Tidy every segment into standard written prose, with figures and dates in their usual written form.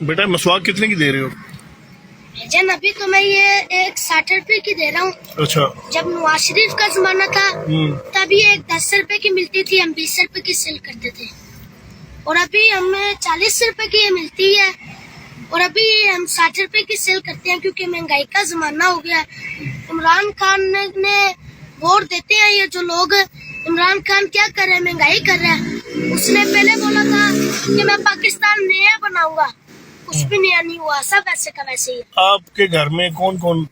بیٹا مسواک کتنے کی دے رہے ہو؟ جن ابھی تو میں یہ 60 روپے کی دے رہا ہوں. اچھا. جب نواز شریف کا زمانہ تھا تب یہ 10 روپے کی ملتی تھی, ہم 20 روپے کی سیل کرتے تھے, اور ابھی ہمیں 40 روپے کی یہ ملتی ہے, اور ابھی ہم 60 روپے کی سیل کرتے ہیں کیونکہ مہنگائی کا زمانہ ہو گیا. عمران خان نے ووٹ دیتے ہیں یہ جو لوگ, عمران خان کیا کر رہے ہیں, مہنگائی کر رہا ہے. اس نے پہلے بولا تھا کہ میں پاکستان نیا بناؤں گا, کچھ بھی نیا نہیں ہوا, سب ایسے کا ویسے ہی. آپ کے گھر میں کون کون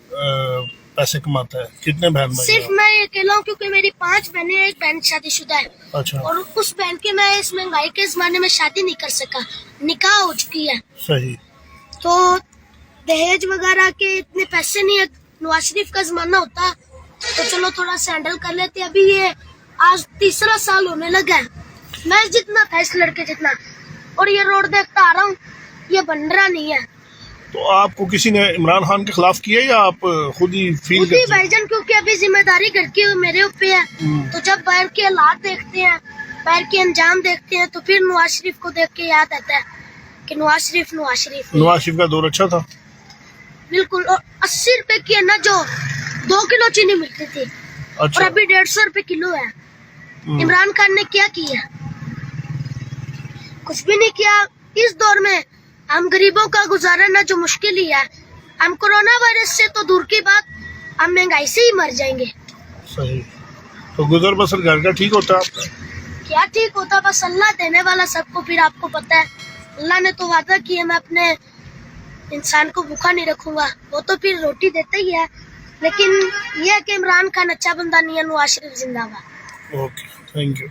پیسے کماتا ہے؟ کتنے بہن بھائی؟ صرف میں یہ اکیلا ہوں کیونکہ میری 5 بہنیں, ایک بہن شادی شدہ ہے. اچھا. اور اس بہن کے میں اس مہنگائی کے زمانے میں شادی نہیں کر سکا, نکاح ہو چکی ہے. صحیح. تو دہیج وغیرہ کے اتنے پیسے نہیں ہے. نواز شریف کا زمانہ ہوتا تو چلو تھوڑا سا ہینڈل کر لیتے. ابھی یہ آج 3 سال ہونے لگا ہے, میں جتنا تھا اس لڑکے جتنا, اور یہ روڈ دیکھتا آ رہا ہوں, یہ بن رہا نہیں ہے. تو آپ کو کسی نے عمران خان کے خلاف کیا یا آپ خود ہی فیل خود ہی کرتے ہیں؟ بھائی جان, کیونکہ ابھی ذمہ داری گھر کی میرے اوپر ہے. تو جب باہر کے حالات دیکھتے ہیں, باہر کے انجام دیکھتے ہیں, تو پھر نواز شریف کو دیکھ کے یاد آتا ہے کہ نواز شریف نواز شریف کا دور اچھا تھا. بالکل. اور 80 روپے کی ہے نا, جو 2 کلو چینی ملتی تھی, اور اچھا. ابھی 150 روپے کلو ہے. عمران خان نے کیا کیا؟ کچھ بھی نہیں کیا. اس دور میں ہم غریبوں کا گزارا نہ جو مشکل ہی ہے. ہم کورونا وائرس سے تو دور کی بات, ہم مہنگائی سے ہی مر جائیں گے. صحیح. تو گزر بسر گھر کا ٹھیک ہوتا ہے آپ کا؟ کیا ٹھیک ہوتا, بس اللہ دینے والا سب کو. پھر آپ کو پتا ہے اللہ نے تو وعدہ کیا میں اپنے انسان کو بھوکا نہیں رکھوں گا, وہ تو پھر روٹی دیتا ہی ہے. لیکن یہ کہ عمران خان اچھا بندہ نہیں ہے, نواز شریف زندہ باد. Okay, thank you.